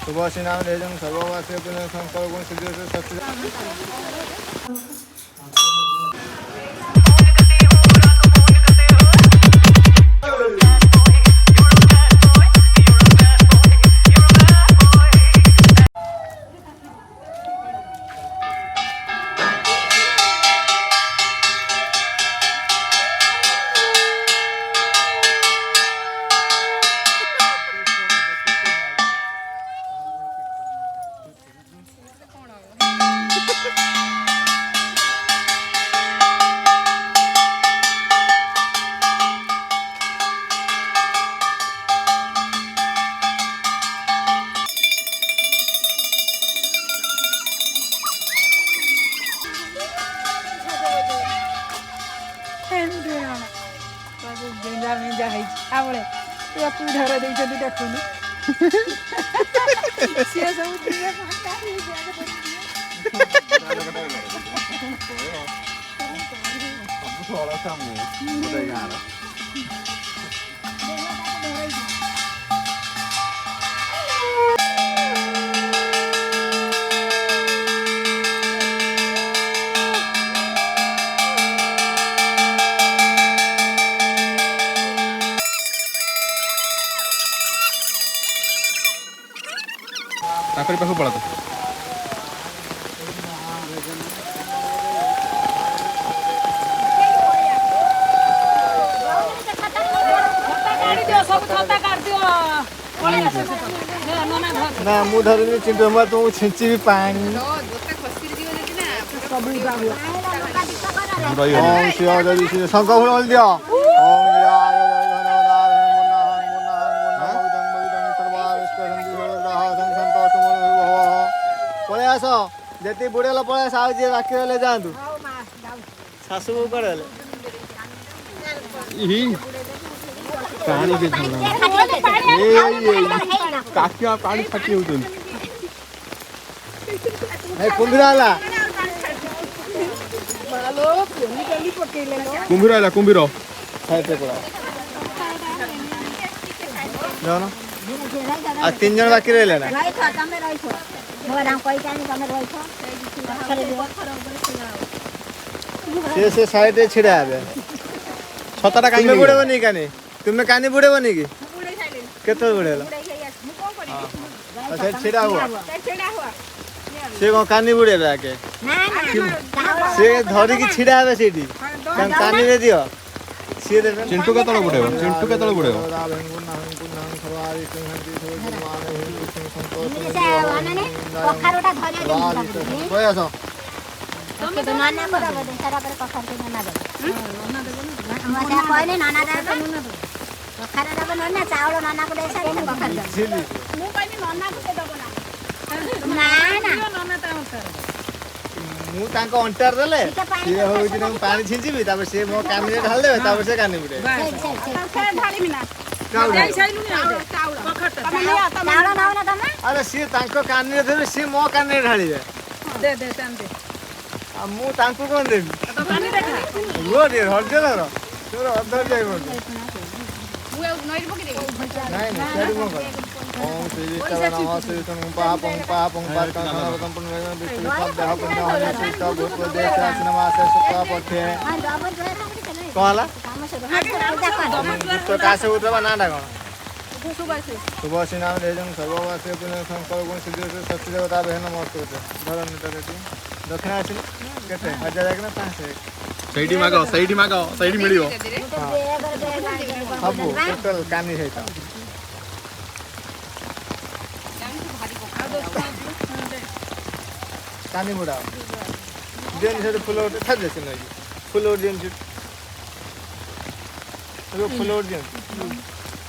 सुभाषी नाम ले सर्ववासी शंकर गुण सिद्धि सत्य पाखु पड़ा तो ना मु धरनी चिंटू हम तू छिंची भी पानी शंख फूल दियो पलि आस जी बुड़ेल पलि आस आज राखी ले जातु शाशु को कड़े पानी भी काकिया पानी फाटी हो कुंभीर आला कुंभीर आला कुंभीर तीन जन बाकी रहे ना से साइड छिड़ा है छताटा कहीं बुड़ेबनी कानी तुम्हें कानी बुड़ेबनी कि केत बुड़ेल छिड़ा हुआ से कौन कानी बुड़ेबे आके से धरिकी छिड़ा है सीटी कानी दे दियो सी देबे चिंटू के तळे बुड़ेबो चिंटू के तळे बुड़ेबो कखारोटा धरे कोई आसो ओके तो नाना को दे सारा पर कखार के नाना दे नाना दे कहले नाना दे कखार दे नाना चावल नाना को दे सारे कखार दे मु कहनी नाना को दे दबो ना ना नाना ता कर मु तांको अंटार देले से होई दिन पानी छिंचिबी तापर से मो कानी रे ढाल देबे तापर से कानी बुड़े ढाली मिना चावल साइलु ने चावल कखार चावल नाउ ना तमे अरे से तांको कानी रे देबे से मो कानी रे ढालिबे दे दे तम दे मु तांको कोन देबी तो कानी देखा रो दे हरजे रो तोर अधर जाई बोल मु नई पकि दे नहीं नहीं छाड़ी मो कर ओम श्री विष्णु नमः श्री विष्णु पापं पापं पापं नरकं पुण्यं विष्णु देह पुण्य होने से तो भूत देश नमः से सुखा पथे कहला तो कासे उतबा नाडा कोन सुभाषी नाम ले सर्ववासी शंकर गुण सिद्धि सत्य देवता बहन नमस्ते धरन दक्षिण आसिल केते 1000 ना 500 सैडी मागो मिलियो सब टोटल कानी है तो कानी बुड़ा देन से फुल उठ था जैसे नहीं फुल उठ देन से रो फुल उठ देन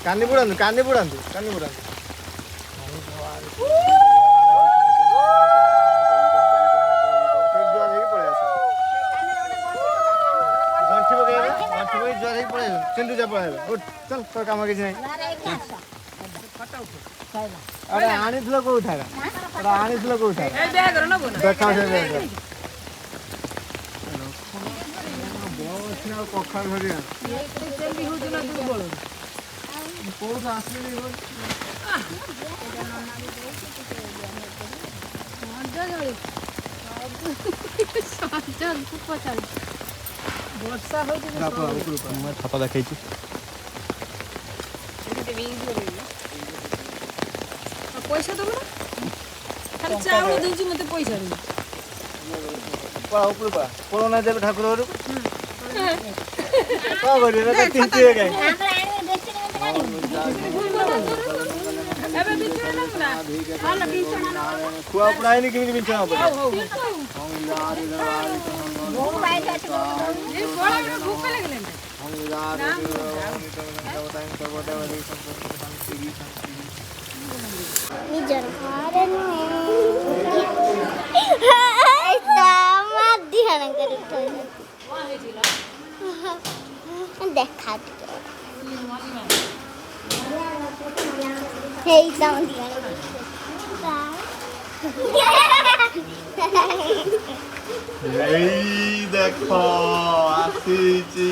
कानी बुड़ा चिंटू जा पड़े उठ चल तो काम किसी नहीं अरे आनी थलो को उठागा अरे आनी थलो को उठागा ए बैग रो न बोना देखा से बैग बहुत ना कोखा भरिया ये भी हो जुना दुर्बल କୋଉଠୁ ଆସିଲି ବର୍ଷା ହଉଛି ଛତା ଦେଖେଇଛି ପଇସା ଦବ ନା ଖାଲି ଚାଉଳ ଦଉଛି ମତେ ପଇସା ଦଉଛି ପଳଉନା ଦେବେ ଠାକୁର ଘରକୁ କଣ କରିବେ ତିଞ୍ଚିବେ କାହିଁ ଖୁଆ ପୁଡ଼ା ହେଇନି କେମିତି ବିଞ୍ଚଣା ହବ ନିଜର ଘରେ ଧ୍ୟାନ କରି ଦେଖା ହେଇ ଏଇ ଦେଖ ଆସିଛି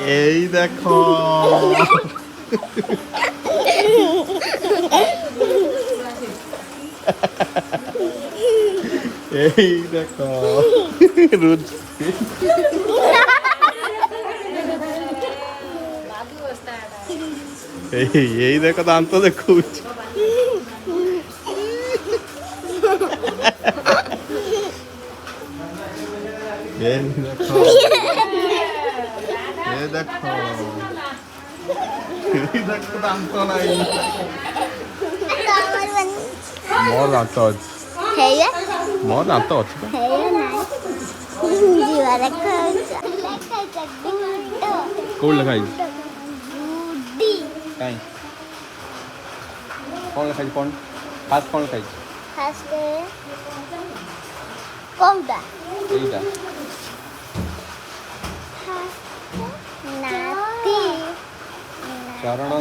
ଏଇ ଦେଖ ଏଇ ଦେଖ ଏଇ ଦେଖ ଦାନ୍ତ ଦେଖଉଛି ଦେଖ ଦାନ୍ତ ନାହିଁ ମୋର ଦାନ୍ତ ଅଛି ମୋର ଦାନ୍ତ ଅଛି କୋଉଠି ଲେଖା ହେଇଛି କାଇଁ କ'ଣ ଲେଖା ହେଇଛି କ'ଣ ଫାଷ୍ଟ କ'ଣ ଲେଖା ହେଇଛି କୋଉଟା ଏଇଟା ନାତି ଚରଣ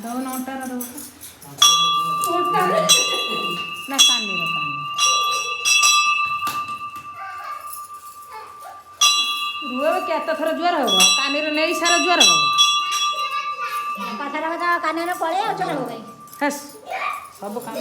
ଦଉନ ଅଣ୍ଟାର ଦଉ ନା କାନିର ରୁହ କେତେ ଥର ଜୁଆର ହବ କାନିର ନେଇ ସାରା ଜୁଆର ହବ କାନରେ ପଳେଇ ଆଉ ଚଳ ହେସ୍ ସବୁ କାମ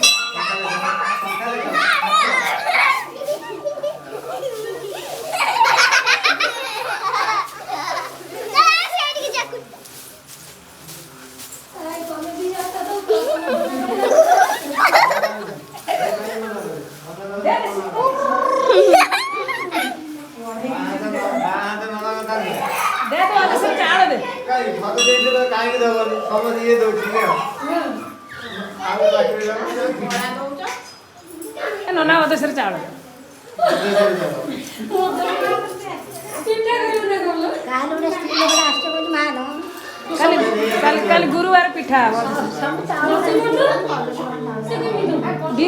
ନନା ଅଦେଶରେ ଚାଉଳ କାଲି ଗୁରୁବାର ପିଠା ହବ